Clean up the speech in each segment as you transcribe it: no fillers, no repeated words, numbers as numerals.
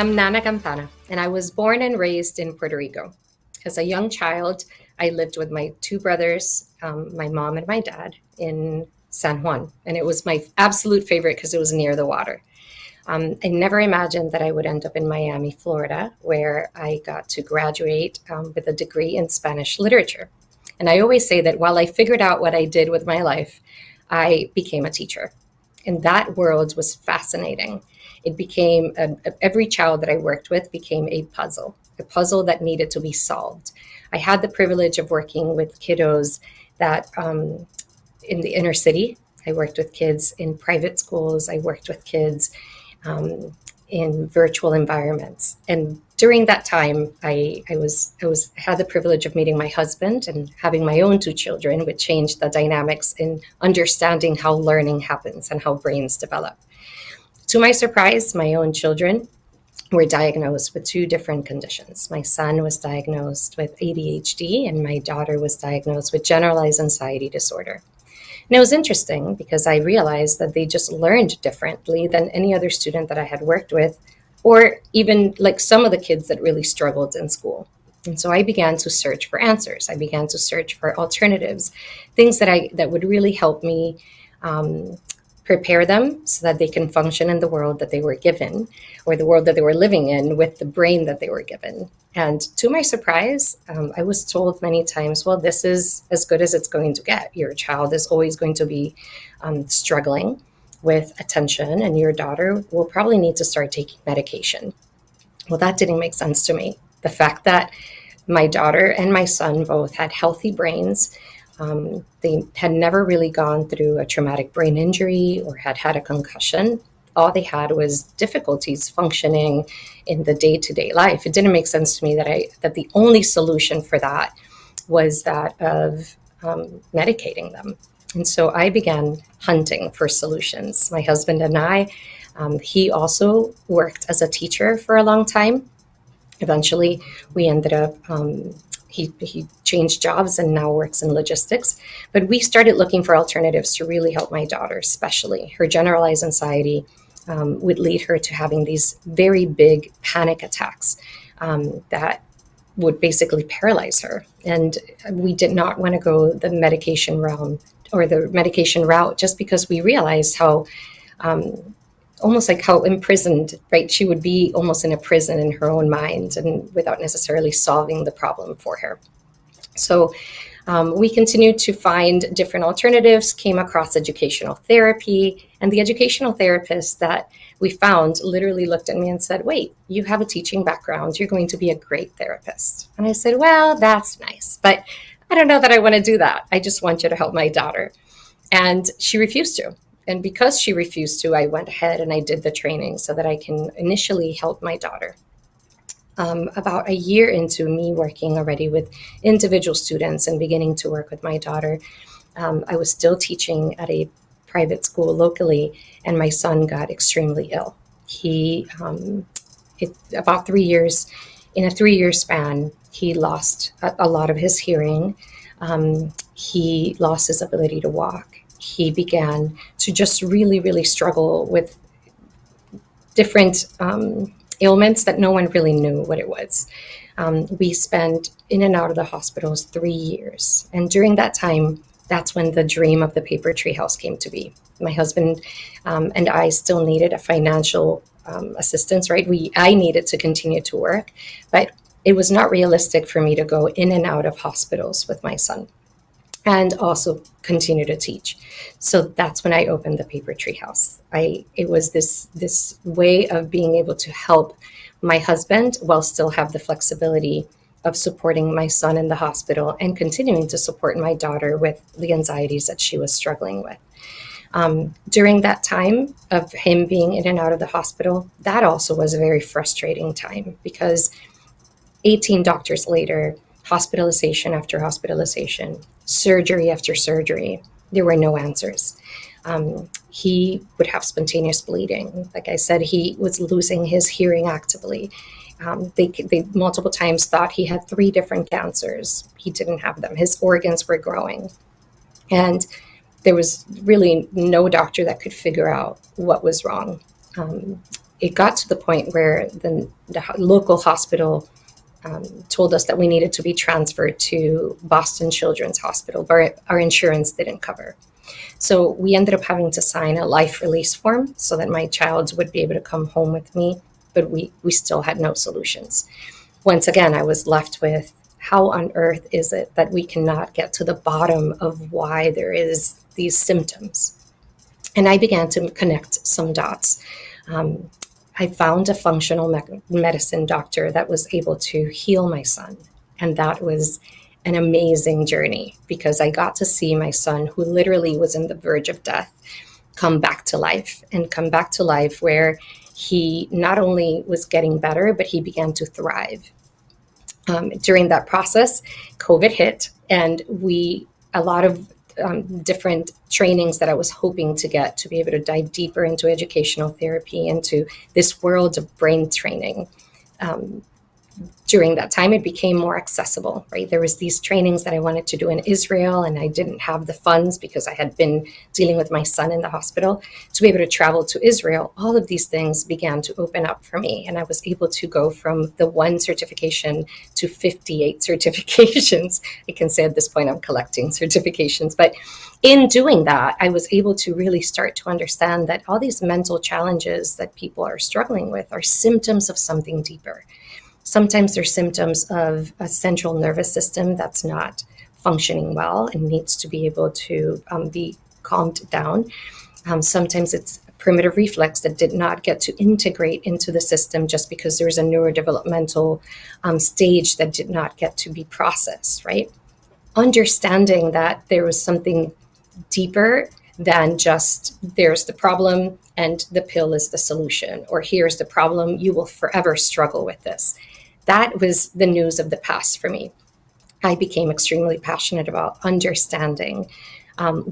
I'm Nana Campana, and I was born and raised in Puerto Rico. As a young child, I lived with my two brothers, my mom and my dad, in San Juan. And it was my absolute favorite because it was near the water. I never imagined that I would end up in Miami, Florida, where I got to graduate with a degree in Spanish literature. And I always say that while I figured out what I did with my life, I became a teacher. And that world was fascinating. It became every child that I worked with became a puzzle that needed to be solved. I had the privilege of working with kiddos that in the inner city. I worked with kids in private schools. I worked with kids in virtual environments. And during that time, I had the privilege of meeting my husband and having my own two children, which changed the dynamics in understanding how learning happens and how brains develop. To my surprise, my own children were diagnosed with two different conditions. My son was diagnosed with ADHD, and my daughter was diagnosed with generalized anxiety disorder. And it was interesting because I realized that they just learned differently than any other student that I had worked with, or even like some of the kids that really struggled in school. And so I began to search for answers. I began to search for alternatives, things that would really help me prepare them so that they can function in the world that they were given, or the world that they were living in with the brain that they were given. And to my surprise, I was told many times, well, this is as good as it's going to get. Your child is always going to be struggling with attention, and your daughter will probably need to start taking medication. Well, that didn't make sense to me. The fact that my daughter and my son both had healthy brains, they had never really gone through a traumatic brain injury or had a concussion. All they had was difficulties functioning in the day-to-day life. It didn't make sense to me that the only solution for that was that of medicating them. And so I began hunting for solutions. My husband and I, he also worked as a teacher for a long time. Eventually, we ended up he changed jobs and now works in logistics. But we started looking for alternatives to really help my daughter, especially her generalized anxiety would lead her to having these very big panic attacks that would basically paralyze her. And we did not want to go the medication realm or the medication route just because we realized how almost like how imprisoned, right? She would be almost in a prison in her own mind and without necessarily solving the problem for her. So we continued to find different alternatives, came across educational therapy, and the educational therapist that we found literally looked at me and said, wait, you have a teaching background. You're going to be a great therapist. And I said, well, that's nice, but I don't know that I want to do that. I just want you to help my daughter. And she refused to. And because she refused to, I went ahead and I did the training so that I can initially help my daughter. About a year into me working already with individual students and beginning to work with my daughter, I was still teaching at a private school locally, and my son got extremely ill. About 3 years, in a 3-year span, he lost a lot of his hearing. He lost his ability to walk. He began to just really, really struggle with different ailments that no one really knew what it was. We spent in and out of the hospitals 3 years. And during that time, that's when the dream of the paper treehouse came to be. My husband and I still needed a financial assistance, right? I needed to continue to work, but it was not realistic for me to go in and out of hospitals with my son and also continue to teach. So that's when I opened the Paper Treehouse. It was this way of being able to help my husband while still have the flexibility of supporting my son in the hospital and continuing to support my daughter with the anxieties that she was struggling with. During that time of him being in and out of the hospital, that also was a very frustrating time because 18 doctors later, hospitalization after hospitalization, surgery after surgery, there were no answers. He would have spontaneous bleeding. Like I said, he was losing his hearing actively. They multiple times thought he had 3 different cancers. He didn't have them. His organs were growing. And there was really no doctor that could figure out what was wrong. it got to the point where the local hospital told us that we needed to be transferred to Boston Children's Hospital, but our insurance didn't cover. So we ended up having to sign a life release form so that my child would be able to come home with me, but we still had no solutions. Once again, I was left with, how on earth is it that we cannot get to the bottom of why there is these symptoms? And I began to connect some dots. I found a functional medicine doctor that was able to heal my son. And that was an amazing journey, because I got to see my son, who literally was in the verge of death, come back to life, and come back to life where he not only was getting better, but he began to thrive. During that process, COVID hit, and a lot of different trainings that I was hoping to get to be able to dive deeper into educational therapy, into this world of brain training. During that time, it became more accessible, right? There was these trainings that I wanted to do in Israel, and I didn't have the funds because I had been dealing with my son in the hospital to be able to travel to Israel. All of these things began to open up for me, and I was able to go from the 1 certification to 58 certifications. I can say at this point I'm collecting certifications, but in doing that, I was able to really start to understand that all these mental challenges that people are struggling with are symptoms of something deeper. Sometimes they're symptoms of a central nervous system that's not functioning well and needs to be able to be calmed down. Sometimes it's a primitive reflex that did not get to integrate into the system just because there's a neurodevelopmental stage that did not get to be processed, right? Understanding that there was something deeper than just, there's the problem and the pill is the solution, or here's the problem, you will forever struggle with this. That was the news of the past for me. I became extremely passionate about understanding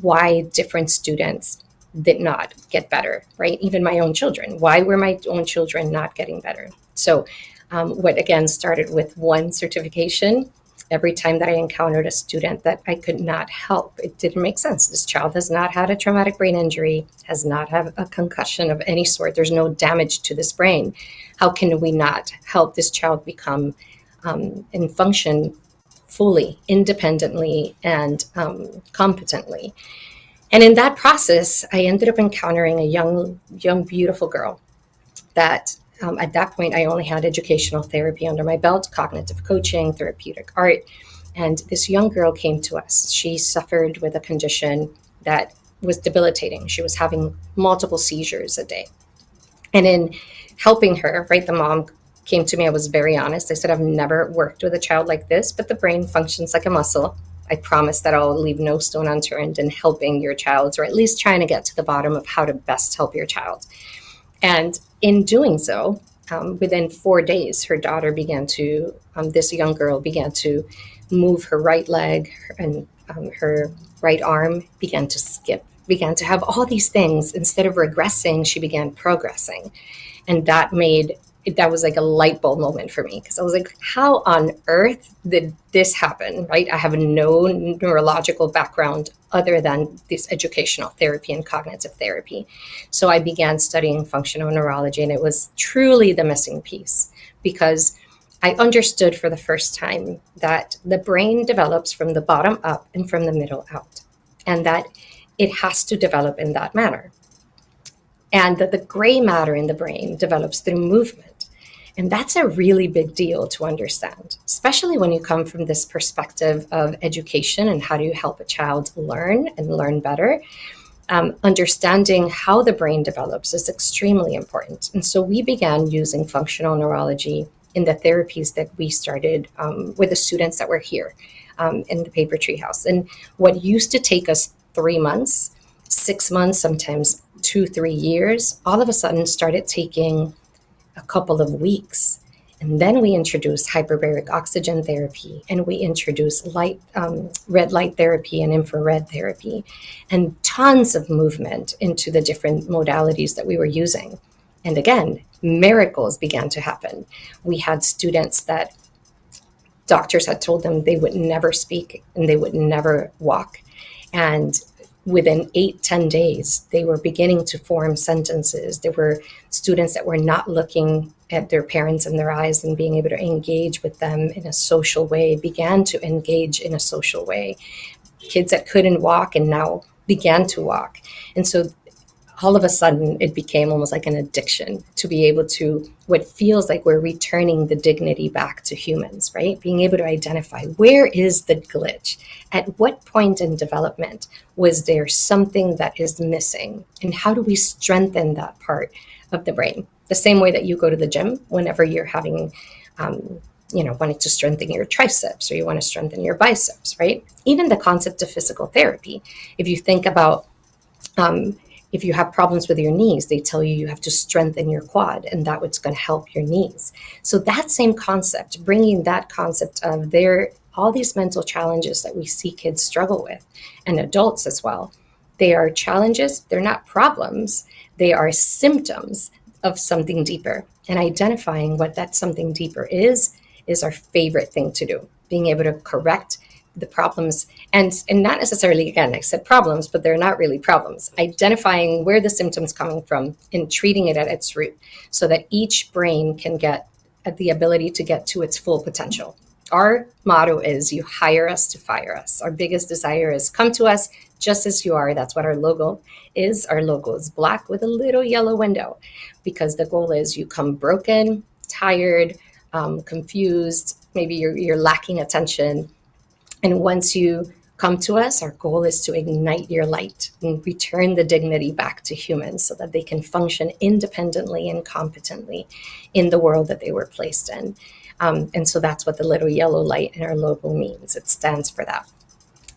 why different students did not get better, right? Even my own children. Why were my own children not getting better? So what again started with 1 certification. Every time that I encountered a student that I could not help, it didn't make sense. This child has not had a traumatic brain injury, has not had a concussion of any sort. There's no damage to this brain. How can we not help this child become and function fully, independently, and competently? And in that process, I ended up encountering a young, beautiful girl that at that point, I only had educational therapy under my belt, cognitive coaching, therapeutic art. And this young girl came to us. She suffered with a condition that was debilitating. She was having multiple seizures a day. And in helping her, right, the mom came to me. I was very honest. I said, I've never worked with a child like this, but the brain functions like a muscle. I promise that I'll leave no stone unturned in helping your child, or at least trying to get to the bottom of how to best help your child. And in doing so, within 4 days, her daughter began to, this young girl began to move her right leg, and her right arm began to skip, began to have all these things. Instead of regressing, she began progressing. And that was like a light bulb moment for me, because I was like, how on earth did this happen, right? I have no neurological background other than this educational therapy and cognitive therapy. So I began studying functional neurology, and it was truly the missing piece, because I understood for the first time that the brain develops from the bottom up and from the middle out, and that it has to develop in that manner. And that the gray matter in the brain develops through movement. And that's a really big deal to understand, especially when you come from this perspective of education and how do you help a child learn and learn better. Understanding how the brain develops is extremely important. And so we began using functional neurology in the therapies that we started with the students that were here in the Paper Tree House. And what used to take us 3 months, 6 months, sometimes 2-3 years, all of a sudden started taking a couple of weeks. And then we introduced hyperbaric oxygen therapy, and we introduced red light therapy and infrared therapy, and tons of movement into the different modalities that we were using. And again, miracles began to happen. We had students that doctors had told them they would never speak and they would never walk. And within 8-10 days, they were beginning to form sentences. There were students that were not looking at their parents in their eyes and being able to engage with them in a social way, began to engage in a social way. Kids that couldn't walk and now began to walk. And so all of a sudden it became almost like an addiction to be able to, what feels like we're returning the dignity back to humans, right? Being able to identify, where is the glitch? At what point in development was there something that is missing? And how do we strengthen that part of the brain? The same way that you go to the gym whenever you're having, wanting to strengthen your triceps or you want to strengthen your biceps, right? Even the concept of physical therapy. If you think about, if you have problems with your knees, they tell you you have to strengthen your quad, and that what's going to help your knees. So that same concept, bringing that concept of all these mental challenges that we see kids struggle with, and adults as well, they are challenges, they're not problems, they are symptoms of something deeper. And identifying what that something deeper is our favorite thing to do. Being able to correct the problems, and not necessarily, again, I said problems, but they're not really problems. Identifying where the symptom's coming from and treating it at its root so that each brain can get the ability to get to its full potential. Our motto is, you hire us to fire us. Our biggest desire is, come to us just as you are. That's what our logo is. Our logo is black with a little yellow window, because the goal is you come broken, tired, confused, maybe you're lacking attention. And once you come to us, our goal is to ignite your light and return the dignity back to humans so that they can function independently and competently in the world that they were placed in. And so that's what the little yellow light in our logo means. It stands for that.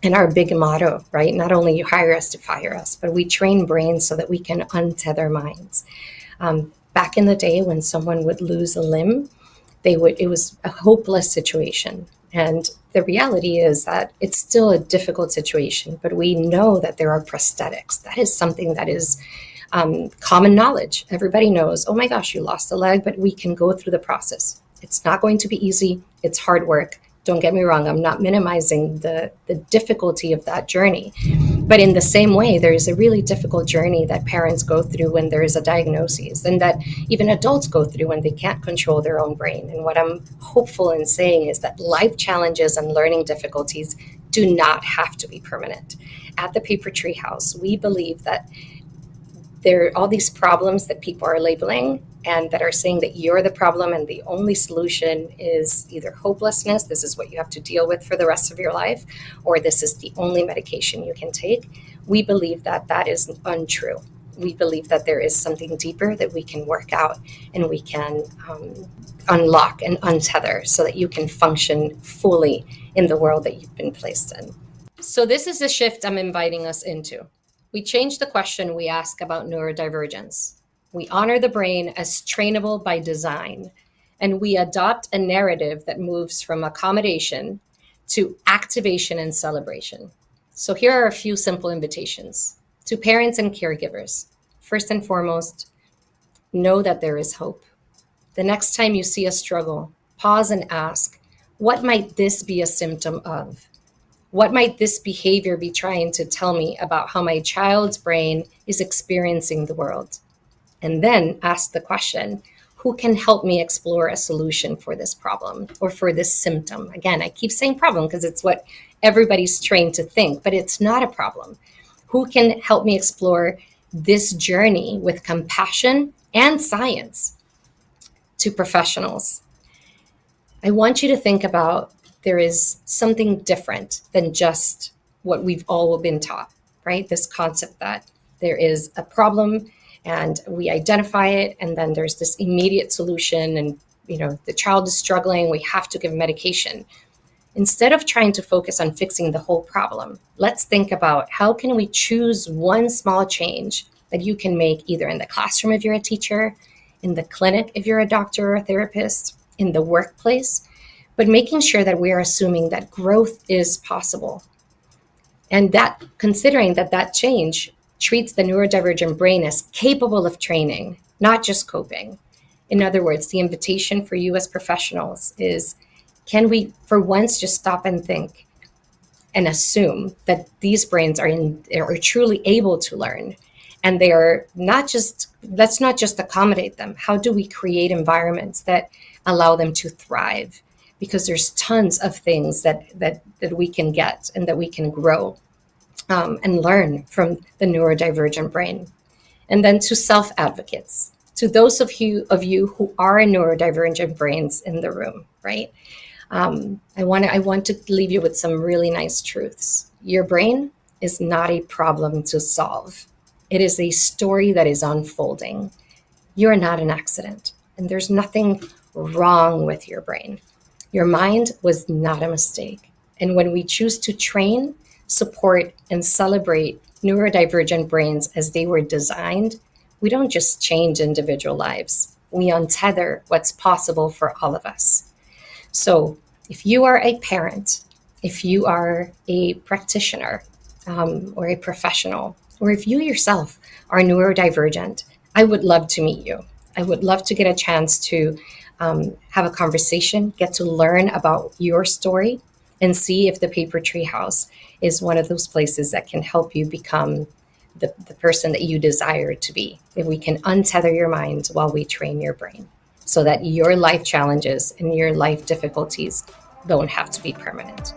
And our big motto, right? Not only you hire us to fire us, but we train brains so that we can untether minds. Back in the day when someone would lose a limb, it was a hopeless situation. And the reality is that it's still a difficult situation, but we know that there are prosthetics. That is something that is common knowledge. Everybody knows, oh my gosh, you lost a leg, but we can go through the process. It's not going to be easy. It's hard work. Don't get me wrong. I'm not minimizing the difficulty of that journey. But in the same way, there is a really difficult journey that parents go through when there is a diagnosis, and that even adults go through when they can't control their own brain. And what I'm hopeful in saying is that life challenges and learning difficulties do not have to be permanent. At the Paper Tree House, we believe that there are all these problems that people are labeling and that are saying that you're the problem and the only solution is either hopelessness, this is what you have to deal with for the rest of your life, or this is the only medication you can take. We believe that that is untrue. We believe that there is something deeper that we can work out and we can unlock and untether so that you can function fully in the world that you've been placed in. So this is a shift I'm inviting us into. We change the question we ask about neurodivergence. We honor the brain as trainable by design, and we adopt a narrative that moves from accommodation to activation and celebration. So here are a few simple invitations to parents and caregivers. First and foremost, know that there is hope. The next time you see a struggle, pause and ask, what might this be a symptom of? What might this behavior be trying to tell me about how my child's brain is experiencing the world? And then ask the question, who can help me explore a solution for this problem or for this symptom? Again, I keep saying problem because it's what everybody's trained to think, but it's not a problem. Who can help me explore this journey with compassion and science? To professionals, I want you to think about there is something different than just what we've all been taught, right? This concept that there is a problem and we identify it, and then there's this immediate solution, and the child is struggling, we have to give medication. Instead of trying to focus on fixing the whole problem, let's think about how can we choose one small change that you can make either in the classroom if you're a teacher, in the clinic if you're a doctor or a therapist, in the workplace, but making sure that we are assuming that growth is possible. And that considering that change treats the neurodivergent brain as capable of training, not just coping. In other words, the invitation for you as professionals is, can we for once just stop and think, and assume that these brains are truly able to learn, and they are not just, let's not just accommodate them. How do we create environments that allow them to thrive? Because there's tons of things that we can get and that we can grow and learn from the neurodivergent brain. And then to self-advocates, to those of you who are neurodivergent brains in the room, right? I want to leave you with some really nice truths. Your brain is not a problem to solve. It is a story that is unfolding. You're not an accident, and there's nothing wrong with your brain. Your mind was not a mistake. And when we choose to train, support, and celebrate neurodivergent brains as they were designed, we don't just change individual lives. We untether what's possible for all of us. So if you are a parent, if you are a practitioner or a professional, or if you yourself are neurodivergent, I would love to meet you. I would love to get a chance to have a conversation, get to learn about your story, and see if the Paper Tree House is one of those places that can help you become the person that you desire to be. If we can untether your mind while we train your brain, so that your life challenges and your life difficulties don't have to be permanent.